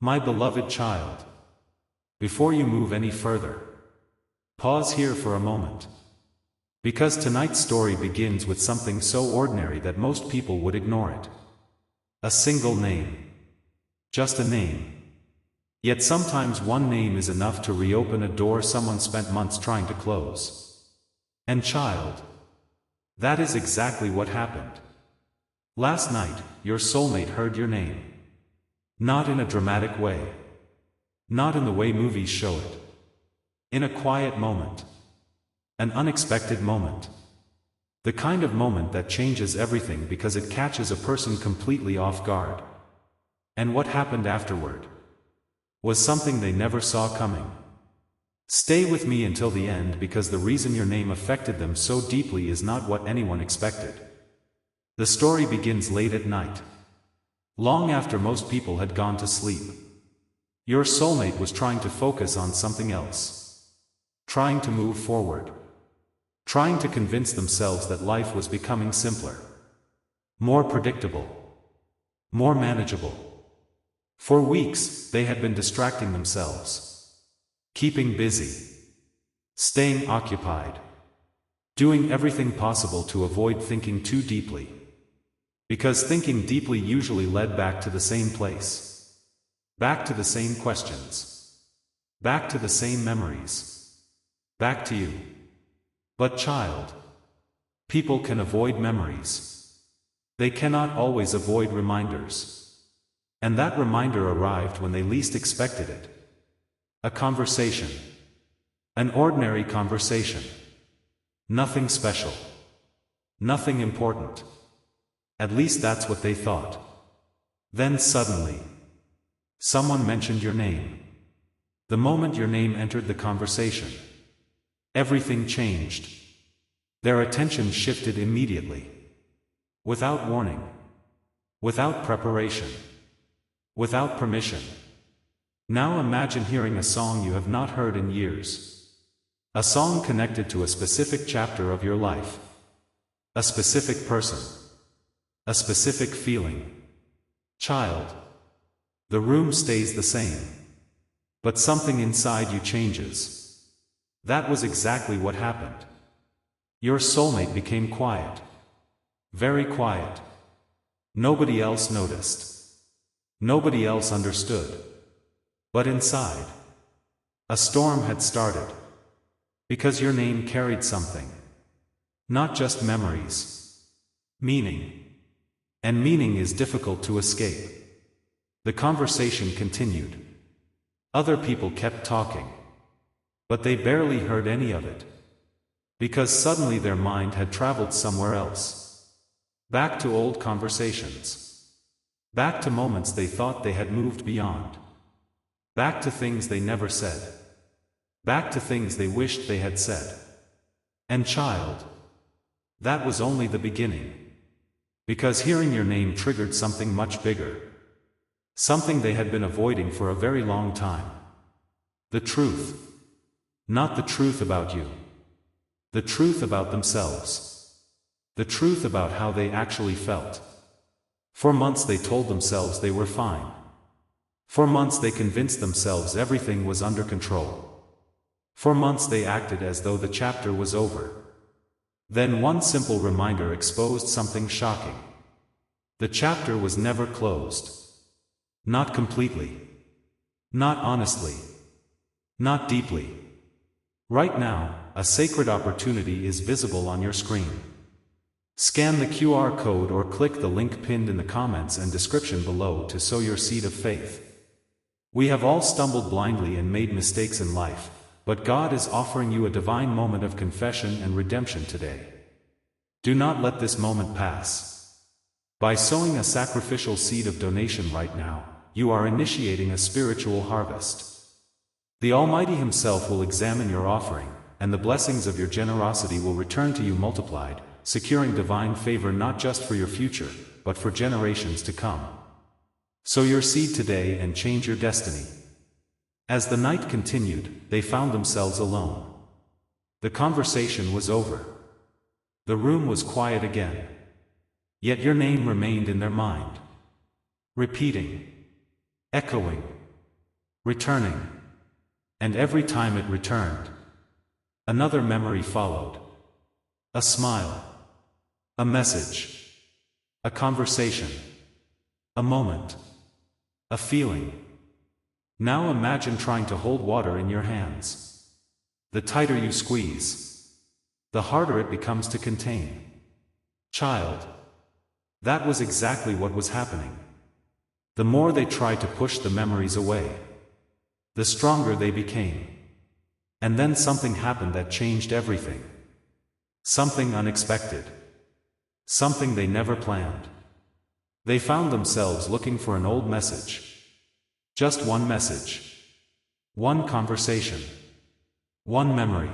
My beloved child. Before you move any further, pause here for a moment. Because tonight's story begins with something so ordinary that most people would ignore it. A single name. Just a name. Yet sometimes one name is enough to reopen a door someone spent months trying to close. And child, that is exactly what happened. Last night, your soulmate heard your name. Not in a dramatic way. Not in the way movies show it. In a quiet moment. An unexpected moment. The kind of moment that changes everything because it catches a person completely off guard. And what happened afterward was something they never saw coming. Stay with me until the end because the reason your name affected them so deeply is not what anyone expected. The story begins late at night. Long after most people had gone to sleep. Your soulmate was trying to focus on something else. Trying to move forward. Trying to convince themselves that life was becoming simpler. More predictable. More manageable. For weeks, they had been distracting themselves. Keeping busy. Staying occupied. Doing everything possible to avoid thinking too deeply. Because thinking deeply usually led back to the same place. Back to the same questions. Back to the same memories. Back to you. But child, people can avoid memories. They cannot always avoid reminders. And that reminder arrived when they least expected it. A conversation. An ordinary conversation. Nothing special. Nothing important. At least that's what they thought. Then suddenly, someone mentioned your name. The moment your name entered the conversation, everything changed. Their attention shifted immediately. Without warning. Without preparation. Without permission. Now imagine hearing a song you have not heard in years. A song connected to a specific chapter of your life. A specific person. A specific feeling. Child. The room stays the same. But something inside you changes. That was exactly what happened. Your soulmate became quiet. Very quiet. Nobody else noticed. Nobody else understood. But inside, a storm had started. Because your name carried something. Not just memories. Meaning. And meaning is difficult to escape. The conversation continued. Other people kept talking. But they barely heard any of it. Because suddenly their mind had traveled somewhere else. Back to old conversations. Back to moments they thought they had moved beyond. Back to things they never said. Back to things they wished they had said. And child, that was only the beginning. Because hearing your name triggered something much bigger. Something they had been avoiding for a very long time. The truth. Not the truth about you. The truth about themselves. The truth about how they actually felt. For months they told themselves they were fine. For months they convinced themselves everything was under control. For months they acted as though the chapter was over. Then one simple reminder exposed something shocking. The chapter was never closed. Not completely. Not honestly. Not deeply. Right now, a sacred opportunity is visible on your screen. Scan the QR code or click the link pinned in the comments and description below to sow your seed of faith. We have all stumbled blindly and made mistakes in life, but God is offering you a divine moment of confession and redemption today. Do not let this moment pass. By sowing a sacrificial seed of donation right now, you are initiating a spiritual harvest. The Almighty Himself will examine your offering, and the blessings of your generosity will return to you multiplied, securing divine favor not just for your future, but for generations to come. Sow your seed today and change your destiny. As the night continued, they found themselves alone. The conversation was over. The room was quiet again. Yet your name remained in their mind. Repeating. Echoing. returning. And every time it returned, another memory followed. A smile. A message. A conversation. A moment. A feeling. Now imagine trying to hold water in your hands. The tighter you squeeze, the harder it becomes to contain. Child. That was exactly what was happening. The more they tried to push the memories away, the stronger they became. And then something happened that changed everything. Something unexpected. Something they never planned. They found themselves looking for an old message. Just one message. One conversation. One memory.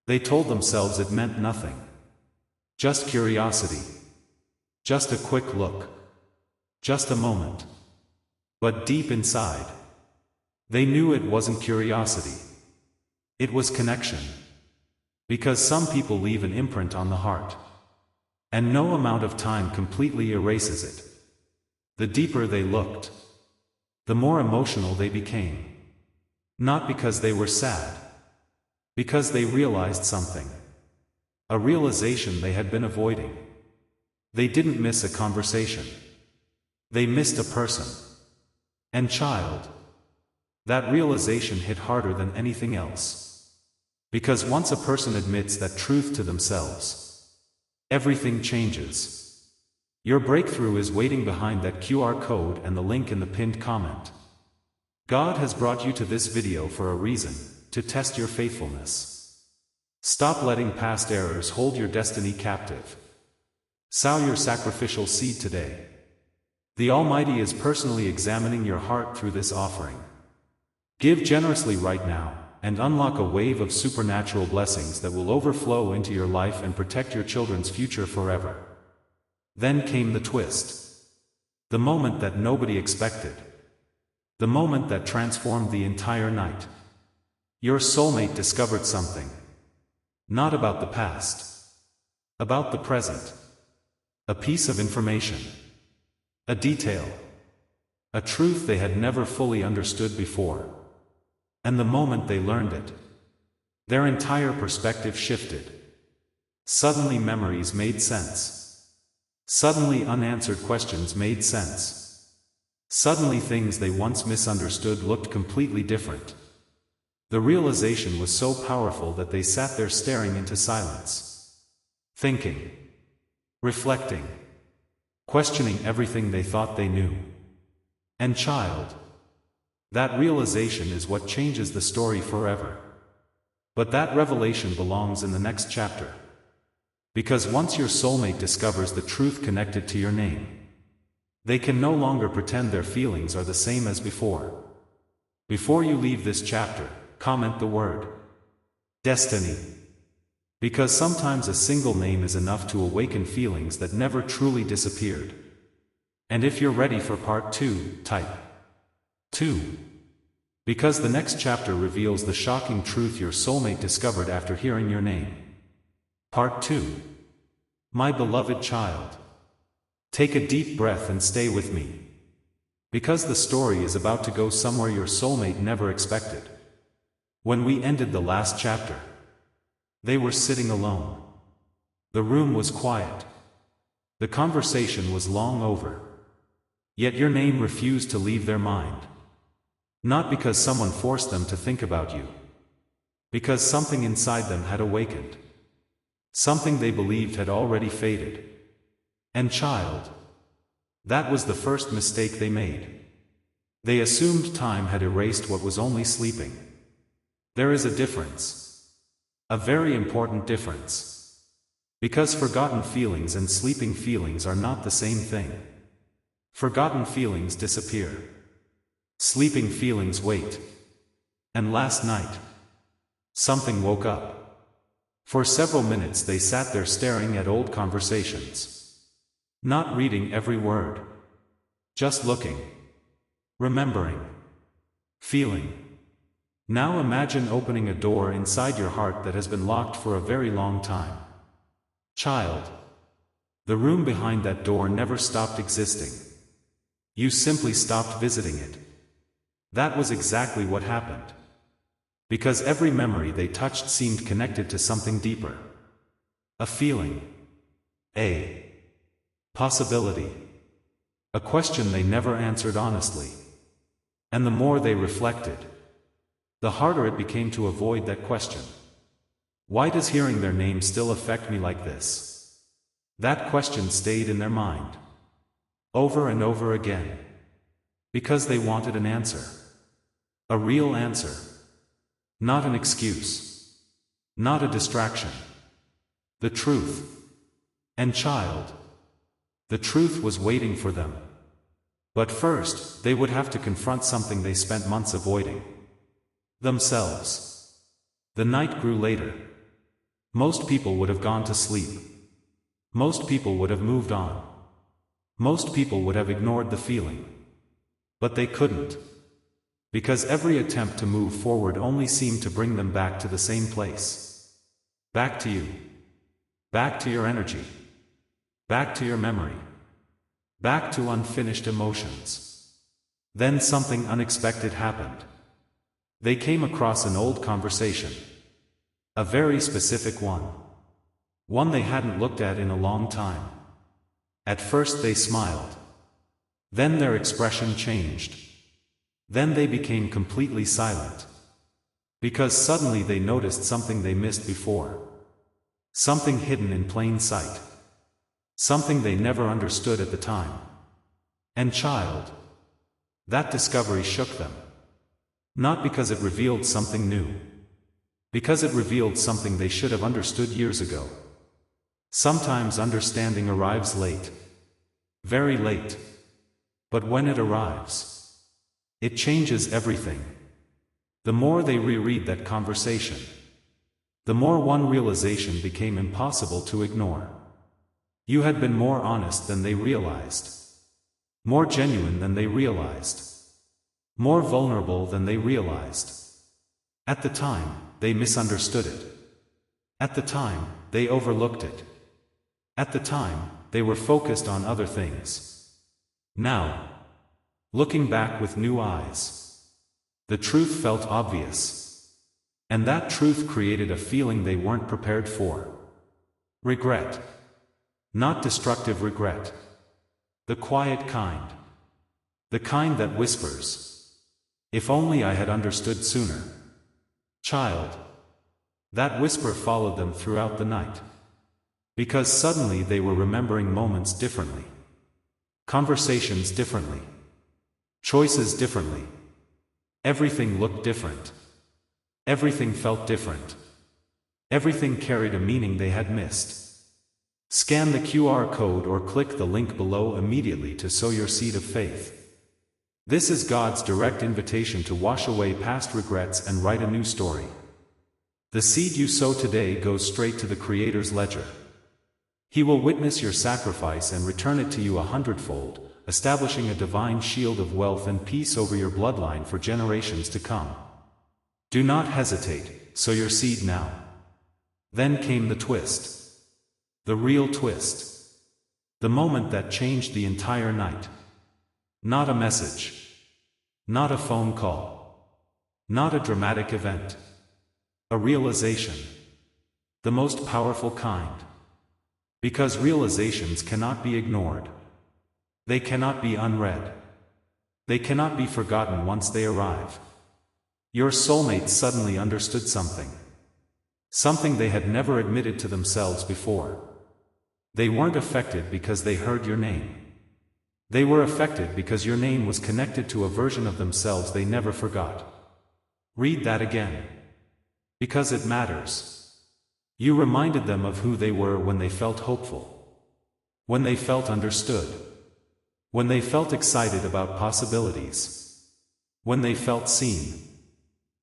They told themselves it meant nothing. Just curiosity. Just a quick look. Just a moment. But deep inside, they knew it wasn't curiosity. It was connection. Because some people leave an imprint on the heart. And no amount of time completely erases it. The deeper they looked, the more emotional they became. Not because they were sad. Because they realized something. A realization they had been avoiding. They didn't miss a conversation. They missed a person. And child. That realization hit harder than anything else. Because once a person admits that truth to themselves, everything changes. Your breakthrough is waiting behind that QR code and the link in the pinned comment. God has brought you to this video for a reason, to test your faithfulness. Stop letting past errors hold your destiny captive. Sow your sacrificial seed today. The Almighty is personally examining your heart through this offering. Give generously right now, and unlock a wave of supernatural blessings that will overflow into your life and protect your children's future forever. Then came the twist. The moment that nobody expected. The moment that transformed the entire night. Your soulmate discovered something. Not about the past. About the present. A piece of information. A detail. A truth they had never fully understood before. And the moment they learned it, their entire perspective shifted. Suddenly memories made sense. Suddenly unanswered questions made sense. Suddenly things they once misunderstood looked completely different. The realization was so powerful that they sat there staring into silence. Thinking. Reflecting. Questioning everything they thought they knew. And child. That realization is what changes the story forever. But that revelation belongs in the next chapter. Because once your soulmate discovers the truth connected to your name, they can no longer pretend their feelings are the same as before. Before you leave this chapter, comment the word destiny. Because sometimes a single name is enough to awaken feelings that never truly disappeared. And if you're ready for part 2, type 2. Because the next chapter reveals the shocking truth your soulmate discovered after hearing your name. Part 2. My beloved child. Take a deep breath and stay with me. Because the story is about to go somewhere your soulmate never expected. When we ended the last chapter, they were sitting alone. The room was quiet. The conversation was long over. Yet your name refused to leave their mind. Not because someone forced them to think about you. Because something inside them had awakened. Something they believed had already faded. And child. That was the first mistake they made. They assumed time had erased what was only sleeping. There is a difference. A very important difference. Because forgotten feelings and sleeping feelings are not the same thing. Forgotten feelings disappear. Sleeping feelings wait. And last night, something woke up. For several minutes they sat there staring at old conversations. Not reading every word. Just looking. Remembering. Feeling. Now imagine opening a door inside your heart that has been locked for a very long time. Child. The room behind that door never stopped existing. You simply stopped visiting it. That was exactly what happened. Because every memory they touched seemed connected to something deeper. A feeling. A possibility. A question they never answered honestly. And the more they reflected, the harder it became to avoid that question. Why does hearing their name still affect me like this? That question stayed in their mind. Over and over again. Because they wanted an answer. A real answer. Not an excuse. Not a distraction. The truth. And child. The truth was waiting for them. But first, they would have to confront something they spent months avoiding. Themselves. The night grew later. Most people would have gone to sleep. Most people would have moved on. Most people would have ignored the feeling. But they couldn't. Because every attempt to move forward only seemed to bring them back to the same place. Back to you. Back to your energy. Back to your memory. Back to unfinished emotions. Then something unexpected happened. They came across an old conversation. A very specific one. One they hadn't looked at in a long time. At first they smiled. Then their expression changed. Then they became completely silent. Because suddenly they noticed something they missed before. Something hidden in plain sight. Something they never understood at the time. And child. That discovery shook them. Not because it revealed something new. Because it revealed something they should have understood years ago. Sometimes understanding arrives late. Very late. But when it arrives, it changes everything. The more they reread that conversation, the more one realization became impossible to ignore. You had been more honest than they realized. More genuine than they realized. More vulnerable than they realized. At the time, they misunderstood it. At the time, they overlooked it. At the time, they were focused on other things. Now, looking back with new eyes, the truth felt obvious. And that truth created a feeling they weren't prepared for. Regret. Not destructive regret. The quiet kind. The kind that whispers, "If only I had understood sooner." Child. That whisper followed them throughout the night. Because suddenly they were remembering moments differently. Conversations differently. Choices differently. Everything looked different. Everything felt different. Everything carried a meaning they had missed. Scan the QR code or click the link below immediately to sow your seed of faith. This is God's direct invitation to wash away past regrets and write a new story. The seed you sow today goes straight to the Creator's ledger. He will witness your sacrifice and return it to you 100-fold, establishing a divine shield of wealth and peace over your bloodline for generations to come. Do not hesitate, sow your seed now. Then came the twist. The real twist. The moment that changed the entire night. Not a message. Not a phone call. Not a dramatic event. A realization. The most powerful kind. Because realizations cannot be ignored. They cannot be unread. They cannot be forgotten once they arrive. Your soulmate suddenly understood something. Something they had never admitted to themselves before. They weren't affected because they heard your name. They were affected because your name was connected to a version of themselves they never forgot. Read that again. Because it matters. You reminded them of who they were when they felt hopeful. When they felt understood. When they felt excited about possibilities. When they felt seen.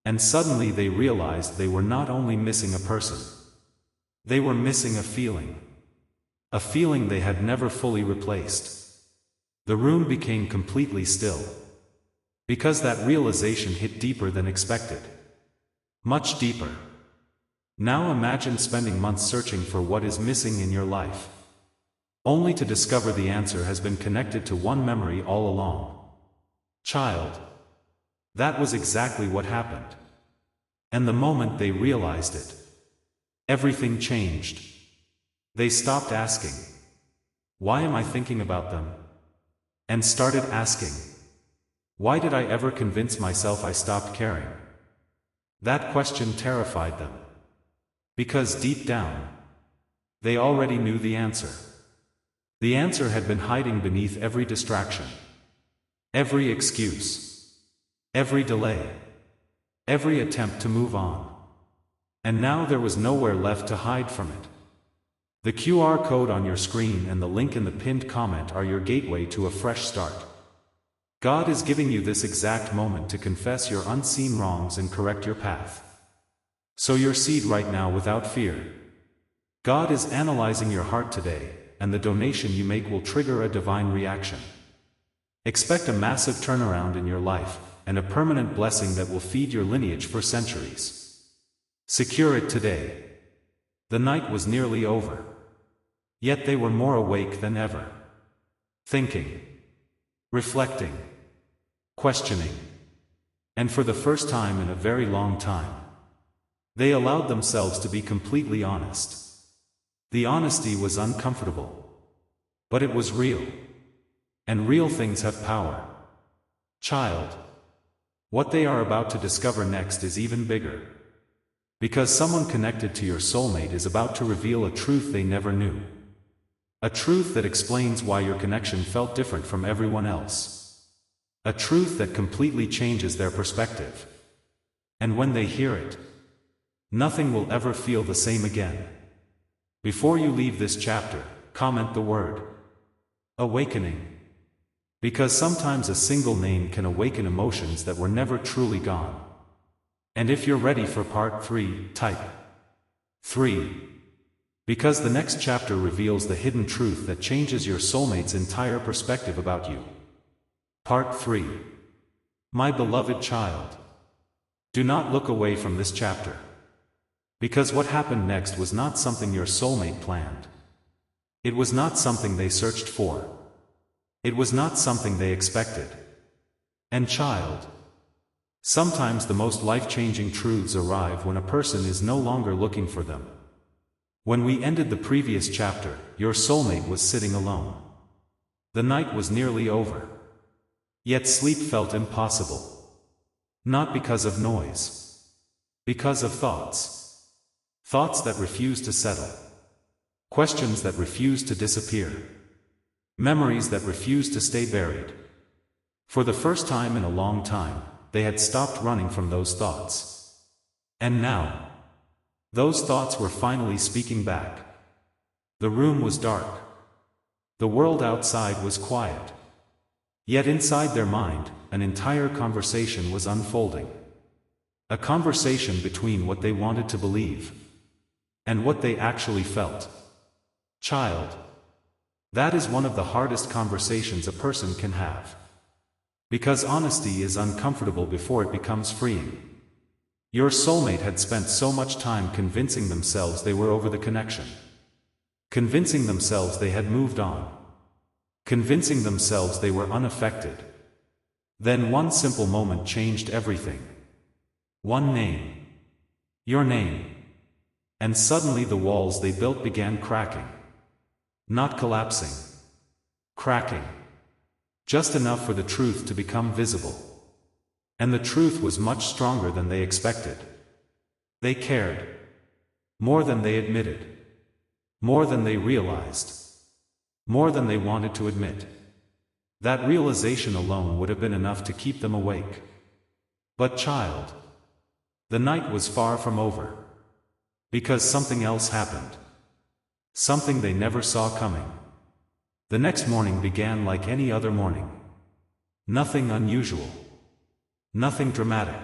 And suddenly they realized they were not only missing a person. They were missing a feeling. A feeling they had never fully replaced. The room became completely still. Because that realization hit deeper than expected. Much deeper. Now imagine spending months searching for what is missing in your life. Only to discover the answer has been connected to one memory all along. Child. That was exactly what happened. And the moment they realized it, everything changed. They stopped asking, "Why am I thinking about them?" and started asking, "Why did I ever convince myself I stopped caring?" That question terrified them. Because deep down, they already knew the answer. The answer had been hiding beneath every distraction, every excuse, every delay, every attempt to move on. And now there was nowhere left to hide from it. The QR code on your screen and the link in the pinned comment are your gateway to a fresh start. God is giving you this exact moment to confess your unseen wrongs and correct your path. Sow your seed right now without fear. God is analyzing your heart today, and the donation you make will trigger a divine reaction. Expect a massive turnaround in your life, and a permanent blessing that will feed your lineage for centuries. Secure it today. The night was nearly over. Yet they were more awake than ever. Thinking, reflecting, questioning. And for the first time in a very long time, they allowed themselves to be completely honest. The honesty was uncomfortable. But it was real. And real things have power. Child, what they are about to discover next is even bigger. Because someone connected to your soulmate is about to reveal a truth they never knew. A truth that explains why your connection felt different from everyone else. A truth that completely changes their perspective. And when they hear it, nothing will ever feel the same again. Before you leave this chapter, comment the word awakening. Because sometimes a single name can awaken emotions that were never truly gone. And if you're ready for part 3, type 3. Because the next chapter reveals the hidden truth that changes your soulmate's entire perspective about you. Part 3. My beloved child. Do not look away from this chapter. Because what happened next was not something your soulmate planned. It was not something they searched for. It was not something they expected. And child, sometimes the most life-changing truths arrive when a person is no longer looking for them. When we ended the previous chapter, your soulmate was sitting alone. The night was nearly over. Yet sleep felt impossible. Not because of noise. Because of thoughts. Thoughts that refused to settle. Questions that refused to disappear. Memories that refused to stay buried. For the first time in a long time, they had stopped running from those thoughts. And now, those thoughts were finally speaking back. The room was dark. The world outside was quiet. Yet inside their mind, an entire conversation was unfolding. A conversation between what they wanted to believe and what they actually felt. Child, that is one of the hardest conversations a person can have. Because honesty is uncomfortable before it becomes freeing. Your soulmate had spent so much time convincing themselves they were over the connection. Convincing themselves they had moved on. Convincing themselves they were unaffected. Then one simple moment changed everything. One name. Your name. And suddenly the walls they built began cracking. Not collapsing. Cracking. Just enough for the truth to become visible. And the truth was much stronger than they expected. They cared. More than they admitted. More than they realized. More than they wanted to admit. That realization alone would have been enough to keep them awake. But child, the night was far from over. Because something else happened. Something they never saw coming. The next morning began like any other morning. Nothing unusual. Nothing dramatic.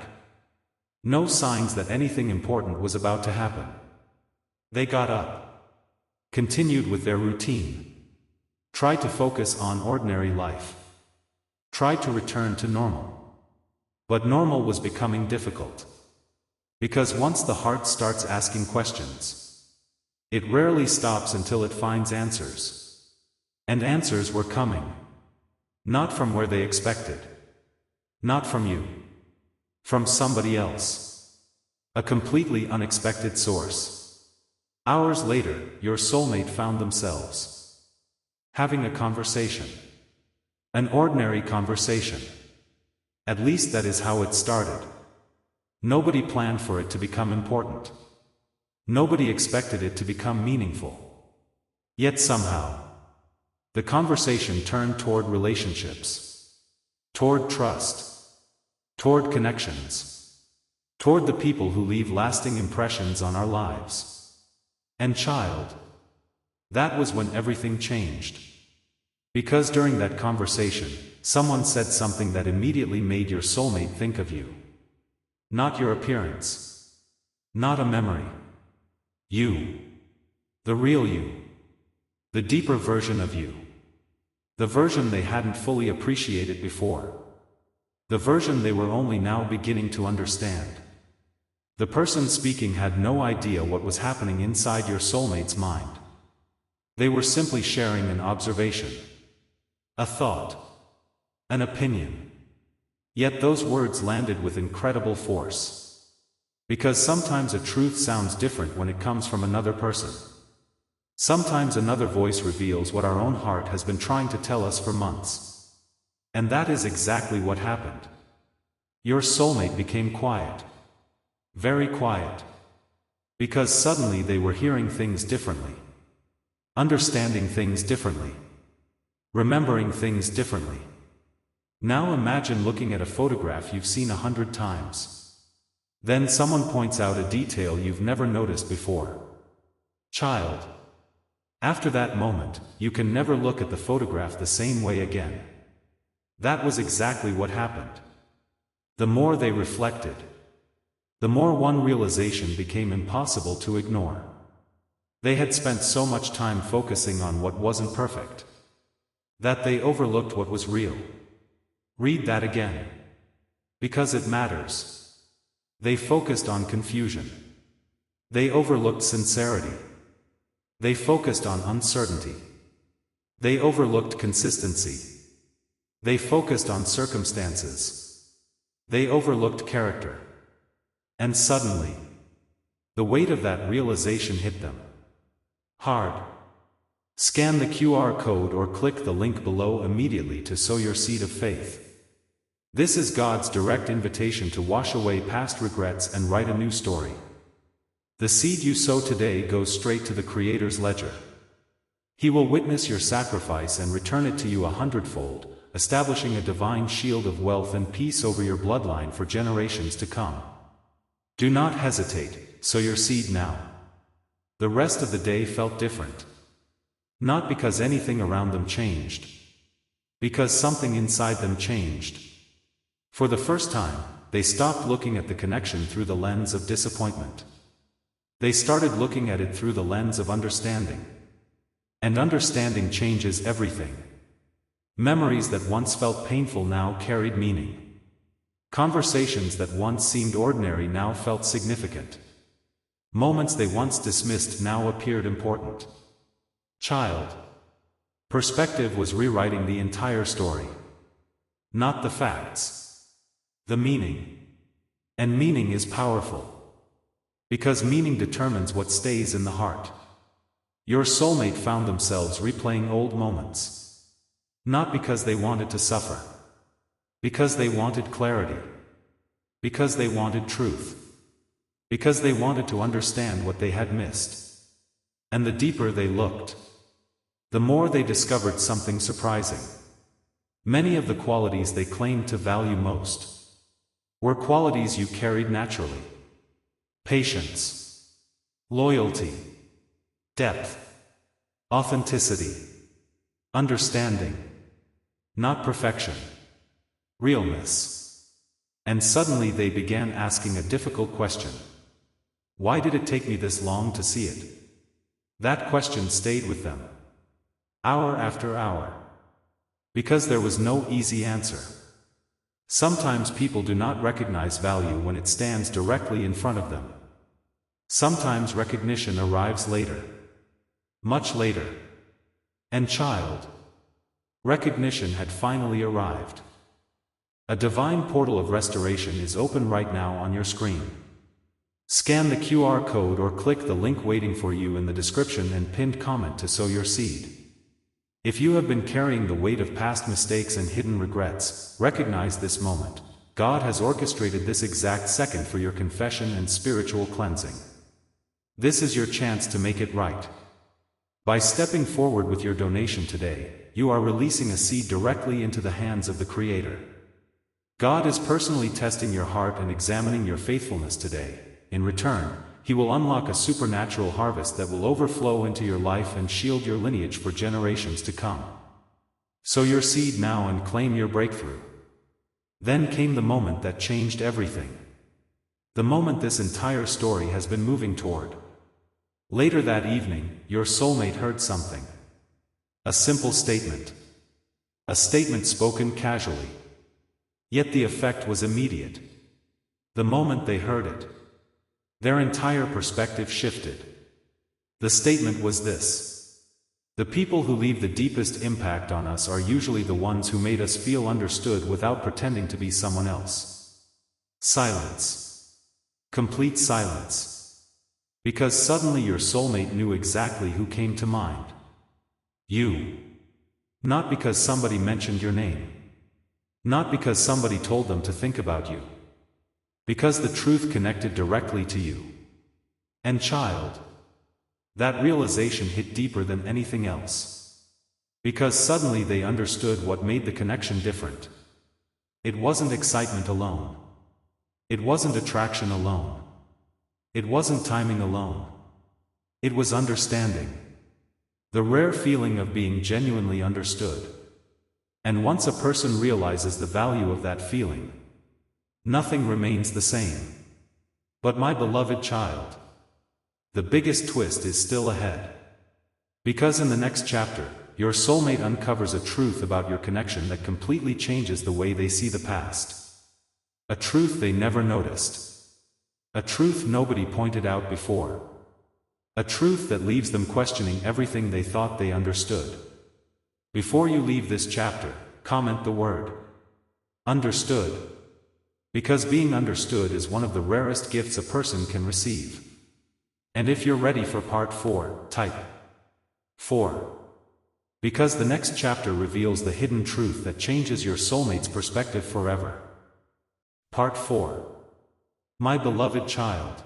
No signs that anything important was about to happen. They got up. Continued with their routine. Tried to focus on ordinary life. Tried to return to normal. But normal was becoming difficult. Because once the heart starts asking questions, it rarely stops until it finds answers. And answers were coming. Not from where they expected. Not from you. From somebody else. A completely unexpected source. Hours later, your soulmate found themselves having a conversation. An ordinary conversation. At least that is how it started. Nobody planned for it to become important. Nobody expected it to become meaningful. Yet somehow, the conversation turned toward relationships. Toward trust. Toward connections. Toward the people who leave lasting impressions on our lives. And child, that was when everything changed. Because during that conversation, someone said something that immediately made your soulmate think of you. Not your appearance. Not a memory. You. The real you. The deeper version of you. The version they hadn't fully appreciated before. The version they were only now beginning to understand. The person speaking had no idea what was happening inside your soulmate's mind. They were simply sharing an observation. A thought. An opinion. Yet those words landed with incredible force. Because sometimes a truth sounds different when it comes from another person. Sometimes another voice reveals what our own heart has been trying to tell us for months. And that is exactly what happened. Your soulmate became quiet. Very quiet. Because suddenly they were hearing things differently. Understanding things differently. Remembering things differently. Now imagine looking at a photograph you've seen 100 times. Then someone points out a detail you've never noticed before. Child. After that moment, you can never look at the photograph the same way again. That was exactly what happened. The more they reflected, the more one realization became impossible to ignore. They had spent so much time focusing on what wasn't perfect, that they overlooked what was real. Read that again. Because it matters. They focused on confusion. They overlooked sincerity. They focused on uncertainty. They overlooked consistency. They focused on circumstances. They overlooked character. And suddenly, the weight of that realization hit them hard. Scan the QR code or click the link below immediately to sow your seed of faith. This is God's direct invitation to wash away past regrets and write a new story. The seed you sow today goes straight to the Creator's ledger. He will witness your sacrifice and return it to you 100-fold, establishing a divine shield of wealth and peace over your bloodline for generations to come. Do not hesitate, sow your seed now. The rest of the day felt different. Not because anything around them changed. Because something inside them changed. For the first time, they stopped looking at the connection through the lens of disappointment. They started looking at it through the lens of understanding. And understanding changes everything. Memories that once felt painful now carried meaning. Conversations that once seemed ordinary now felt significant. Moments they once dismissed now appeared important. Child. Perspective was rewriting the entire story. Not the facts. The meaning. And meaning is powerful. Because meaning determines what stays in the heart. Your soulmate found themselves replaying old moments. Not because they wanted to suffer. Because they wanted clarity. Because they wanted truth. Because they wanted to understand what they had missed. And the deeper they looked, the more they discovered something surprising. Many of the qualities they claimed to value most were qualities you carried naturally. Patience, loyalty, depth, authenticity, understanding, not perfection, realness. And suddenly they began asking a difficult question. Why did it take me this long to see it? That question stayed with them. Hour after hour. Because there was no easy answer. Sometimes people do not recognize value when it stands directly in front of them. Sometimes recognition arrives later. Much later. And child. Recognition had finally arrived. A divine portal of restoration is open right now on your screen. Scan the QR code or click the link waiting for you in the description and pinned comment to sow your seed. If you have been carrying the weight of past mistakes and hidden regrets, recognize this moment. God has orchestrated this exact second for your confession and spiritual cleansing. This is your chance to make it right. By stepping forward with your donation today, you are releasing a seed directly into the hands of the Creator. God is personally testing your heart and examining your faithfulness today. In return, He will unlock a supernatural harvest that will overflow into your life and shield your lineage for generations to come. Sow your seed now and claim your breakthrough. Then came the moment that changed everything. The moment this entire story has been moving toward. Later that evening, your soulmate heard something. A simple statement. A statement spoken casually. Yet the effect was immediate. The moment they heard it, their entire perspective shifted. The statement was this: the people who leave the deepest impact on us are usually the ones who made us feel understood without pretending to be someone else. Silence. Complete silence. Because suddenly your soulmate knew exactly who came to mind. You. Not because somebody mentioned your name. Not because somebody told them to think about you. Because the truth connected directly to you. And child, that realization hit deeper than anything else. Because suddenly they understood what made the connection different. It wasn't excitement alone. It wasn't attraction alone. It wasn't timing alone. It was understanding. The rare feeling of being genuinely understood. And once a person realizes the value of that feeling, nothing remains the same. But my beloved child, the biggest twist is still ahead. Because in the next chapter, your soulmate uncovers a truth about your connection that completely changes the way they see the past. A truth they never noticed. A truth nobody pointed out before. A truth that leaves them questioning everything they thought they understood. Before you leave this chapter, comment the word understood. Because being understood is one of the rarest gifts a person can receive. And if you're ready for part 4, type 4. Because the next chapter reveals the hidden truth that changes your soulmate's perspective forever. Part 4. My beloved child,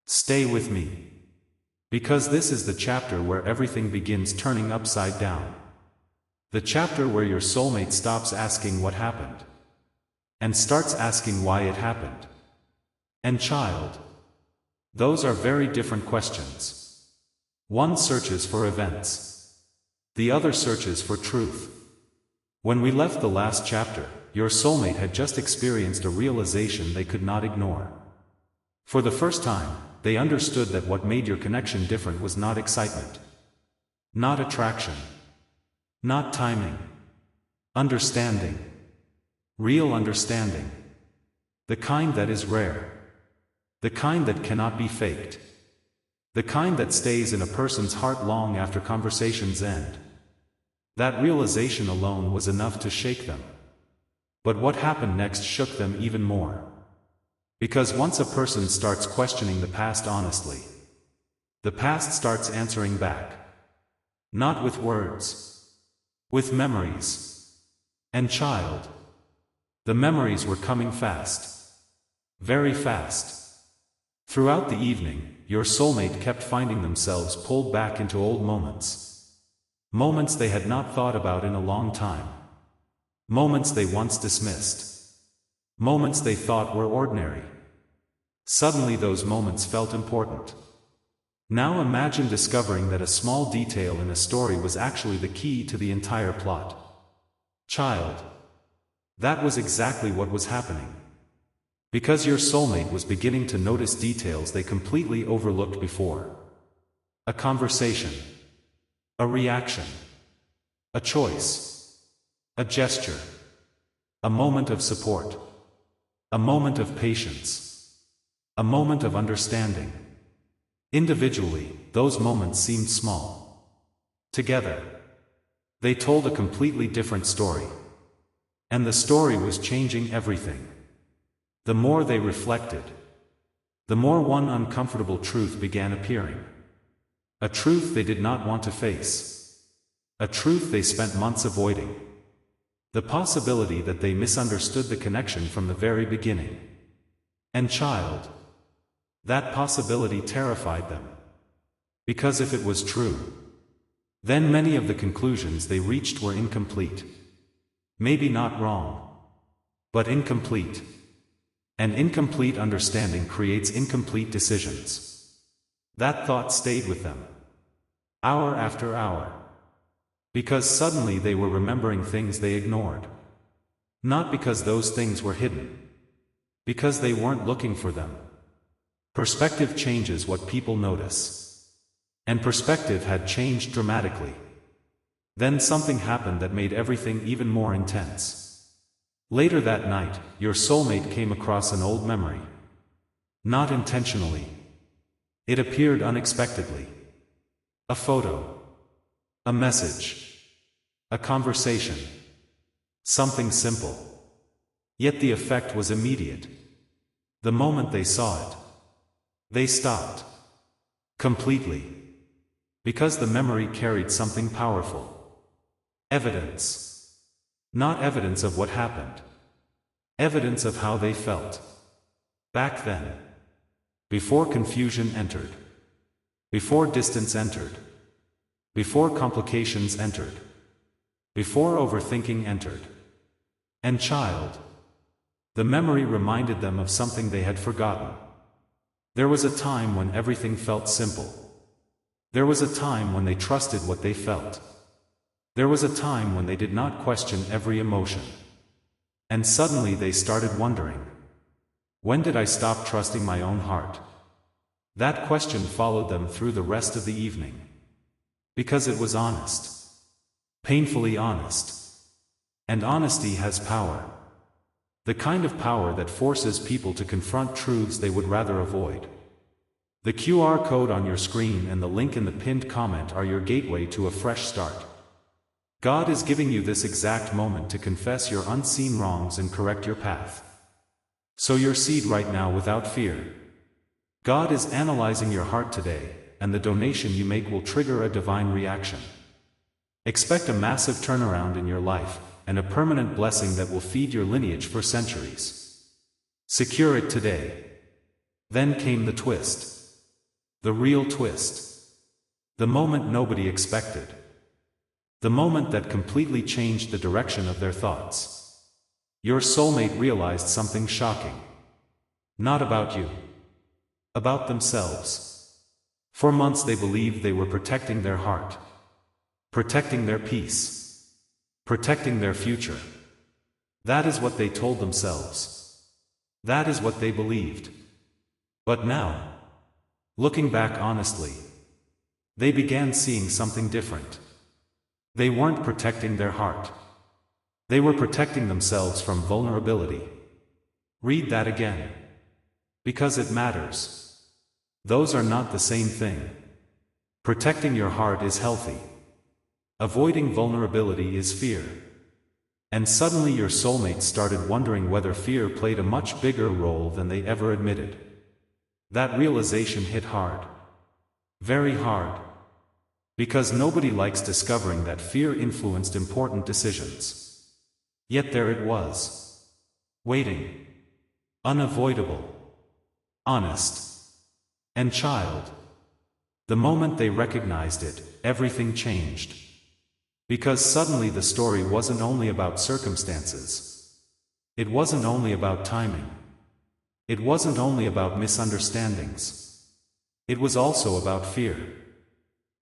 stay with me. Because this is the chapter where everything begins turning upside down. The chapter where your soulmate stops asking what happened. And starts asking why it happened. And child, those are very different questions. One searches for events. The other searches for truth. When we left the last chapter, your soulmate had just experienced a realization they could not ignore. For the first time, they understood that what made your connection different was not excitement. Not attraction. Not timing. Understanding. Real understanding. The kind that is rare. The kind that cannot be faked. The kind that stays in a person's heart long after conversations end. That realization alone was enough to shake them. But what happened next shook them even more. Because once a person starts questioning the past honestly, the past starts answering back. Not with words. With memories. And child, the memories were coming fast. Very fast. Throughout the evening, your soulmate kept finding themselves pulled back into old moments. Moments they had not thought about in a long time. Moments they once dismissed. Moments they thought were ordinary. Suddenly those moments felt important. Now imagine discovering that a small detail in a story was actually the key to the entire plot. Child, that was exactly what was happening. Because your soulmate was beginning to notice details they completely overlooked before. A conversation. A reaction. A choice. A gesture. A moment of support. A moment of patience. A moment of understanding. Individually, those moments seemed small. Together, they told a completely different story. And the story was changing everything. The more they reflected, the more one uncomfortable truth began appearing. A truth they did not want to face. A truth they spent months avoiding. The possibility that they misunderstood the connection from the very beginning. And child, that possibility terrified them. Because if it was true, then many of the conclusions they reached were incomplete. Maybe not wrong, but incomplete. And incomplete understanding creates incomplete decisions. That thought stayed with them, hour after hour. Because suddenly they were remembering things they ignored. Not because those things were hidden. Because they weren't looking for them. Perspective changes what people notice. And perspective had changed dramatically. Then something happened that made everything even more intense. Later that night, your soulmate came across an old memory. Not intentionally. It appeared unexpectedly. A photo. A message. A conversation. Something simple. Yet the effect was immediate. The moment they saw it, they stopped. Completely. Because the memory carried something powerful. Evidence. Not evidence of what happened. Evidence of how they felt. Back then. Before confusion entered. Before distance entered. Before complications entered. Before overthinking entered. And child, the memory reminded them of something they had forgotten. There was a time when everything felt simple. There was a time when they trusted what they felt. There was a time when they did not question every emotion. And suddenly they started wondering, when did I stop trusting my own heart? That question followed them through the rest of the evening. Because it was honest. Painfully honest. And honesty has power. The kind of power that forces people to confront truths they would rather avoid. The QR code on your screen and the link in the pinned comment are your gateway to a fresh start. God is giving you this exact moment to confess your unseen wrongs and correct your path. Sow your seed right now without fear. God is analyzing your heart today, and the donation you make will trigger a divine reaction. Expect a massive turnaround in your life, and a permanent blessing that will feed your lineage for centuries. Secure it today. Then came the twist. The real twist. The moment nobody expected. The moment that completely changed the direction of their thoughts. Your soulmate realized something shocking. Not about you. About themselves. For months they believed they were protecting their heart. Protecting their peace. Protecting their future. That is what they told themselves. That is what they believed. But now, looking back honestly, they began seeing something different. They weren't protecting their heart. They were protecting themselves from vulnerability. Read that again. Because it matters. Those are not the same thing. Protecting your heart is healthy. Avoiding vulnerability is fear. And suddenly your soulmate started wondering whether fear played a much bigger role than they ever admitted. That realization hit hard. Very hard. Because nobody likes discovering that fear influenced important decisions. Yet there it was. Waiting. Unavoidable. Honest. And child. The moment they recognized it, everything changed. Because suddenly the story wasn't only about circumstances. It wasn't only about timing. It wasn't only about misunderstandings. It was also about fear.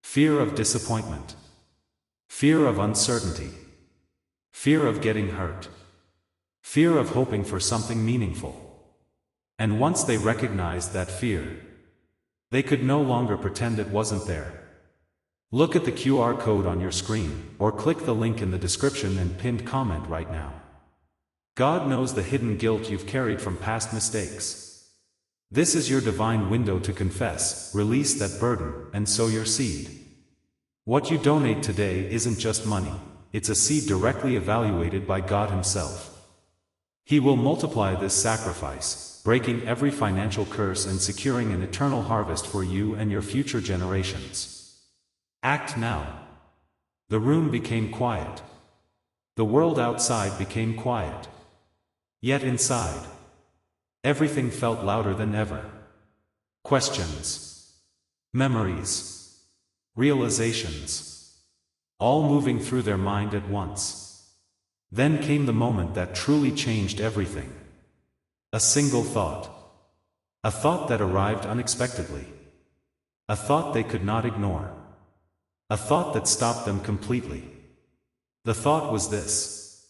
Fear of disappointment. Fear of uncertainty. Fear of getting hurt. Fear of hoping for something meaningful. And once they recognized that fear, they could no longer pretend it wasn't there. Look at the QR code on your screen, or click the link in the description and pinned comment right now. God knows the hidden guilt you've carried from past mistakes. This is your divine window to confess, release that burden, and sow your seed. What you donate today isn't just money. it's a seed directly evaluated by God Himself. He will multiply this sacrifice, breaking every financial curse and securing an eternal harvest for you and your future generations. Act now. The room became quiet. The world outside became quiet. Yet inside, everything felt louder than ever. Questions, memories, realizations, all moving through their mind at once. Then came the moment that truly changed everything. A single thought. A thought that arrived unexpectedly. A thought they could not ignore. A thought that stopped them completely. The thought was this: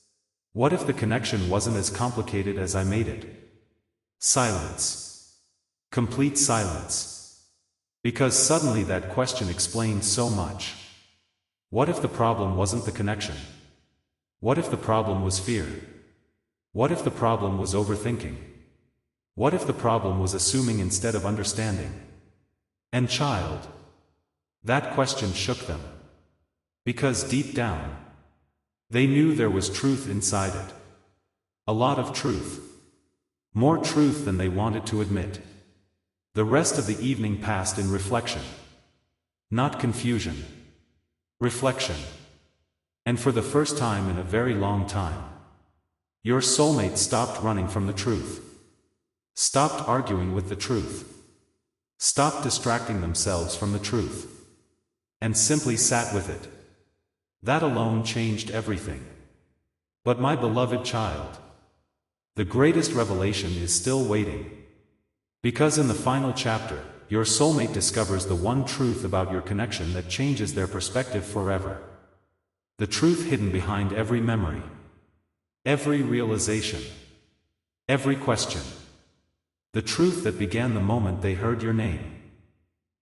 what if the connection wasn't as complicated as I made it? Silence. Complete silence. Because suddenly that question explained so much. What if the problem wasn't the connection? What if the problem was fear? What if the problem was overthinking? What if the problem was assuming instead of understanding? And child, that question shook them. Because deep down, they knew there was truth inside it. A lot of truth. More truth than they wanted to admit. The rest of the evening passed in reflection. Not confusion. Reflection. And for the first time in a very long time, your soulmate stopped running from the truth. Stopped arguing with the truth. Stopped distracting themselves from the truth. And simply sat with it. That alone changed everything. But my beloved child, the greatest revelation is still waiting. Because in the final chapter, your soulmate discovers the one truth about your connection that changes their perspective forever. The truth hidden behind every memory, every realization, every question. The truth that began the moment they heard your name.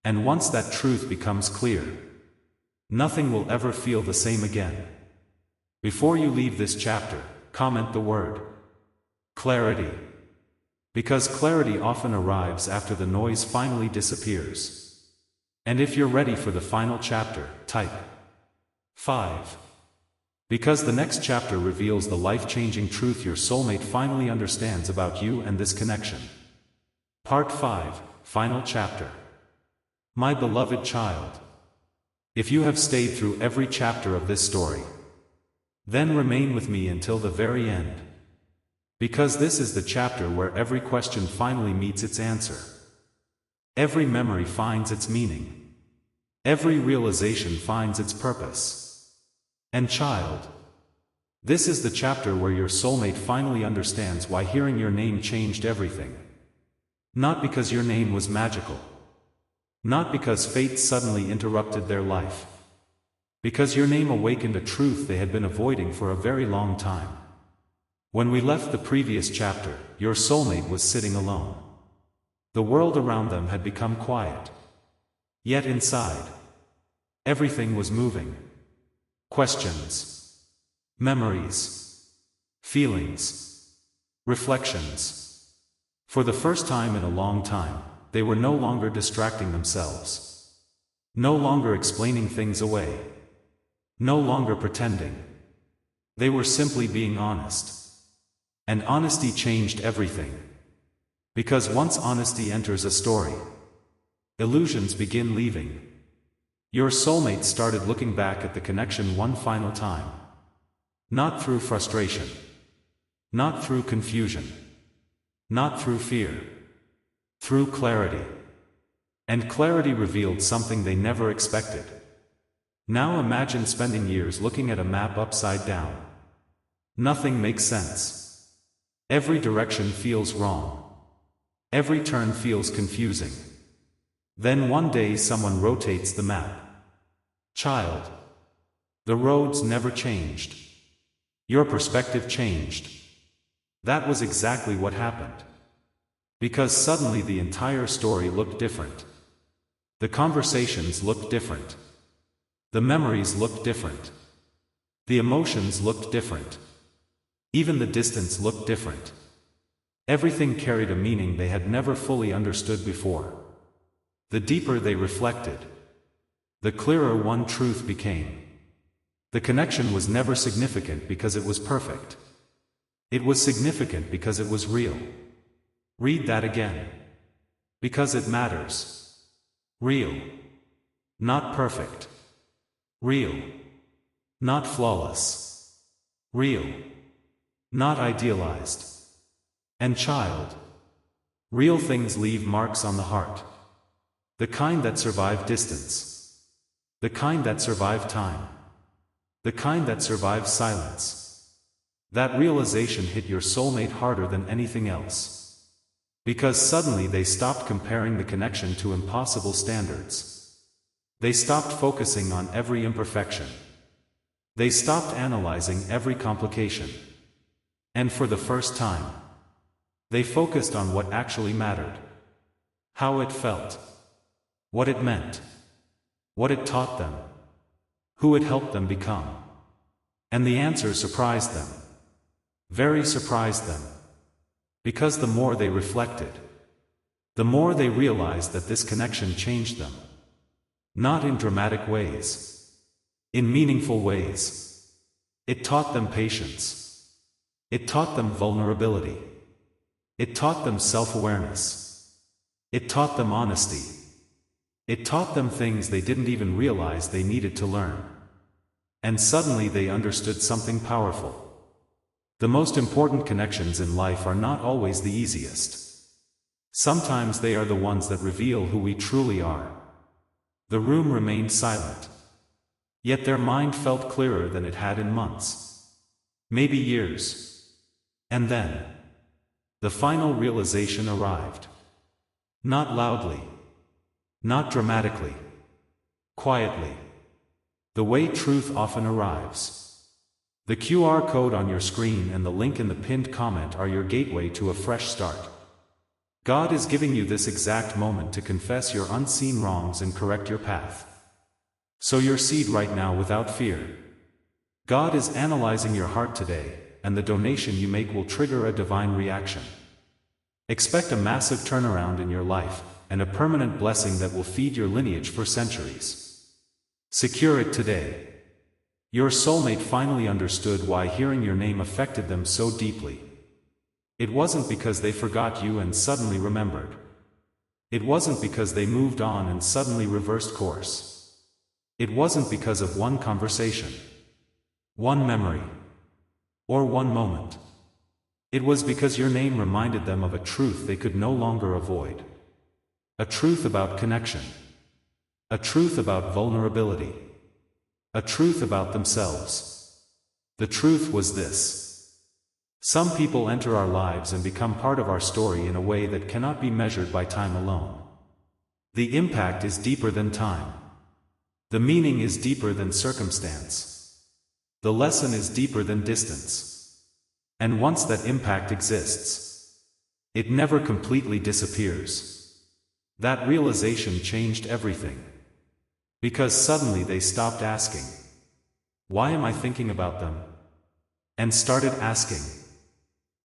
And once that truth becomes clear, nothing will ever feel the same again. Before you leave this chapter, comment the word clarity. Because clarity often arrives after the noise finally disappears. And if you're ready for the final chapter, type 5. Because the next chapter reveals the life-changing truth your soulmate finally understands about you and this connection. Part 5, Final Chapter. My beloved child, if you have stayed through every chapter of this story, then remain with me until the very end. Because this is the chapter where every question finally meets its answer. Every memory finds its meaning. Every realization finds its purpose. And child, this is the chapter where your soulmate finally understands why hearing your name changed everything. Not because your name was magical. Not because fate suddenly interrupted their life. Because your name awakened a truth they had been avoiding for a very long time. When we left the previous chapter, your soulmate was sitting alone. The world around them had become quiet. Yet inside, everything was moving. Questions, memories, feelings, reflections. For the first time in a long time, they were no longer distracting themselves. No longer explaining things away. No longer pretending. They were simply being honest. And honesty changed everything. Because once honesty enters a story, illusions begin leaving. Your soulmate started looking back at the connection one final time. Not through frustration. Not through confusion. Not through fear. Through clarity. And clarity revealed something they never expected. Now imagine spending years looking at a map upside down. Nothing makes sense. Every direction feels wrong. Every turn feels confusing. Then one day someone rotates the map. Child, the roads never changed. Your perspective changed. That was exactly what happened. Because suddenly the entire story looked different. The conversations looked different. The memories looked different. The emotions looked different. Even the distance looked different. Everything carried a meaning they had never fully understood before. The deeper they reflected, the clearer one truth became. The connection was never significant because it was perfect. It was significant because it was real. Read that again. Because it matters. Real. Not perfect. Real. Not flawless. Real. Not idealized. And child. Real things leave marks on the heart. The kind that survive distance. The kind that survive time. The kind that survive silence. That realization hit your soulmate harder than anything else. Because suddenly they stopped comparing the connection to impossible standards. They stopped focusing on every imperfection. They stopped analyzing every complication. And for the first time, they focused on what actually mattered. How it felt. What it meant. What it taught them. Who it helped them become. And the answer surprised them. Very surprised them. Because the more they reflected, the more they realized that this connection changed them. Not in dramatic ways. In meaningful ways. It taught them patience. It taught them vulnerability. It taught them self-awareness. It taught them honesty. It taught them things they didn't even realize they needed to learn. And suddenly they understood something powerful. The most important connections in life are not always the easiest. Sometimes they are the ones that reveal who we truly are. The room remained silent. Yet their mind felt clearer than it had in months. Maybe years. And then, the final realization arrived. Not loudly. Not dramatically. Quietly. The way truth often arrives. The QR code on your screen and the link in the pinned comment are your gateway to a fresh start. God is giving you this exact moment to confess your unseen wrongs and correct your path. Sow your seed right now without fear. God is analyzing your heart today, and the donation you make will trigger a divine reaction. Expect a massive turnaround in your life, and a permanent blessing that will feed your lineage for centuries. Secure it today. Your soulmate finally understood why hearing your name affected them so deeply. It wasn't because they forgot you and suddenly remembered. It wasn't because they moved on and suddenly reversed course. It wasn't because of one conversation, one memory, or one moment. It was because your name reminded them of a truth they could no longer avoid. A truth about connection. A truth about vulnerability. A truth about themselves. The truth was this. Some people enter our lives and become part of our story in a way that cannot be measured by time alone. The impact is deeper than time. The meaning is deeper than circumstance. The lesson is deeper than distance. And once that impact exists, it never completely disappears. That realization changed everything. Because suddenly they stopped asking, "Why am I thinking about them?" and started asking,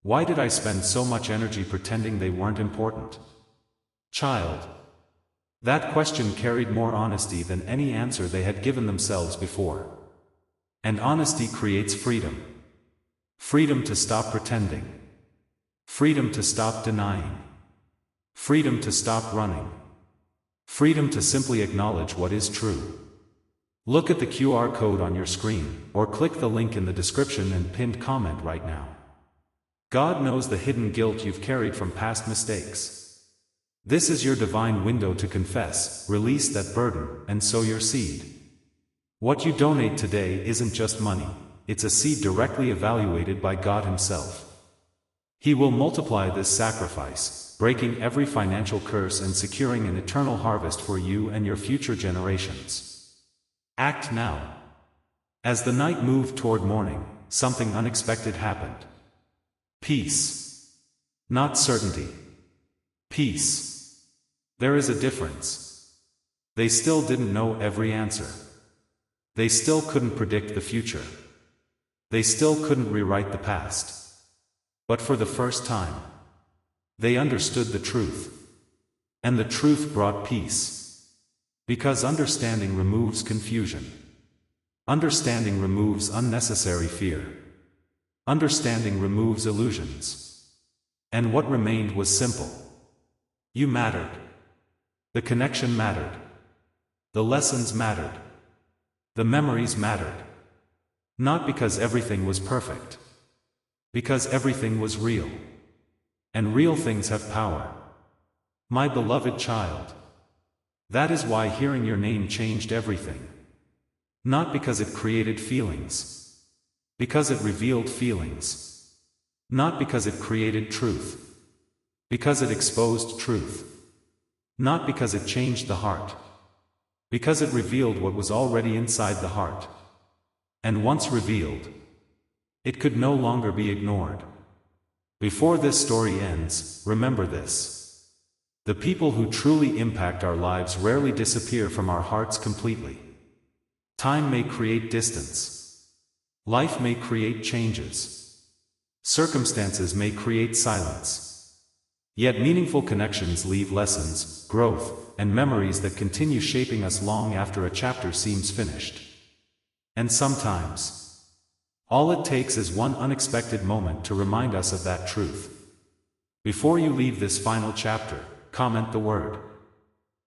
"Why did I spend so much energy pretending they weren't important?" Child. That question carried more honesty than any answer they had given themselves before. And honesty creates freedom. Freedom to stop pretending. Freedom to stop denying. Freedom to stop running. Freedom to simply acknowledge what is true. Look at the QR code on your screen, or click the link in the description and pinned comment right now. God knows the hidden guilt you've carried from past mistakes. This is your divine window to confess, release that burden, and sow your seed. What you donate today isn't just money, it's a seed directly evaluated by God Himself. He will multiply this sacrifice, breaking every financial curse and securing an eternal harvest for you and your future generations. Act now. As the night moved toward morning, something unexpected happened. Peace. Not certainty. Peace. There is a difference. They still didn't know every answer. They still couldn't predict the future. They still couldn't rewrite the past. But for the first time, they understood the truth. And the truth brought peace. Because understanding removes confusion. Understanding removes unnecessary fear. Understanding removes illusions. And what remained was simple. You mattered. The connection mattered. The lessons mattered. The memories mattered. Not because everything was perfect. Because everything was real. And real things have power. My beloved child. That is why hearing your name changed everything. Not because it created feelings. Because it revealed feelings. Not because it created truth. Because it exposed truth. Not because it changed the heart. Because it revealed what was already inside the heart. And once revealed, it could no longer be ignored. Before this story ends, remember this. The people who truly impact our lives rarely disappear from our hearts completely. Time may create distance. Life may create changes. Circumstances may create silence. Yet meaningful connections leave lessons, growth, and memories that continue shaping us long after a chapter seems finished. And sometimes, all it takes is one unexpected moment to remind us of that truth. Before you leave this final chapter, comment the word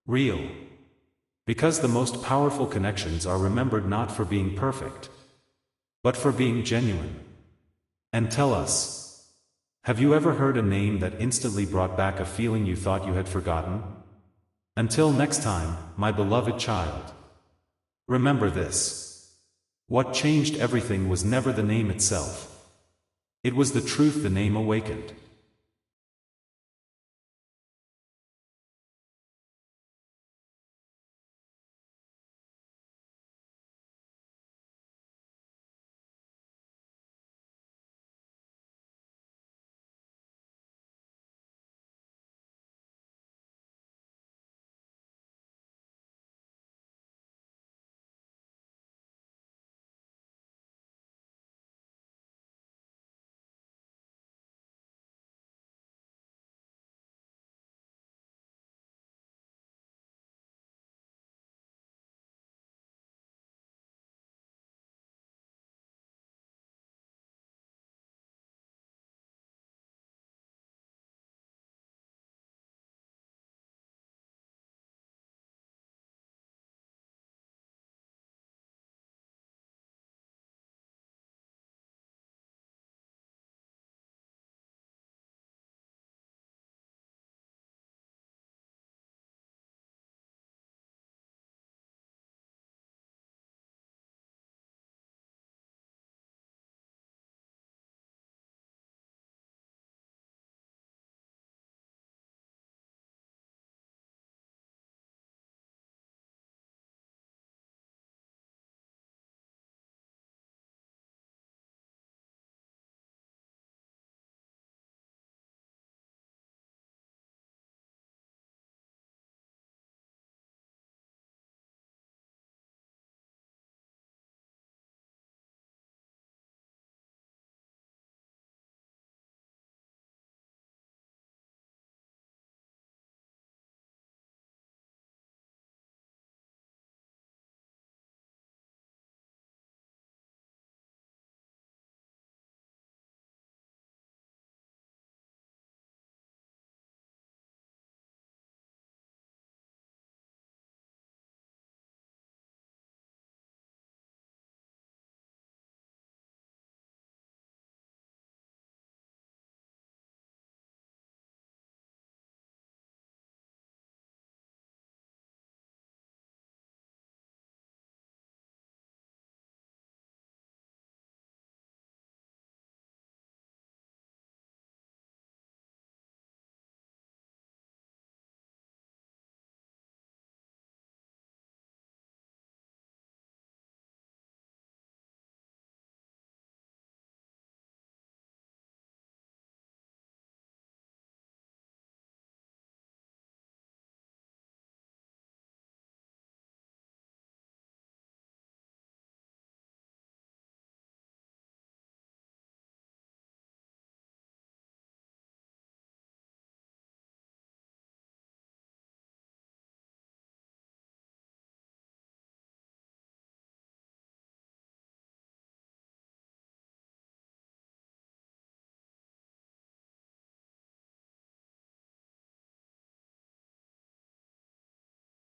real. Because the most powerful connections are remembered not for being perfect, but for being genuine. And tell us, have you ever heard a name that instantly brought back a feeling you thought you had forgotten? Until next time, my beloved child. Remember this. What changed everything was never the name itself. It was the truth the name awakened.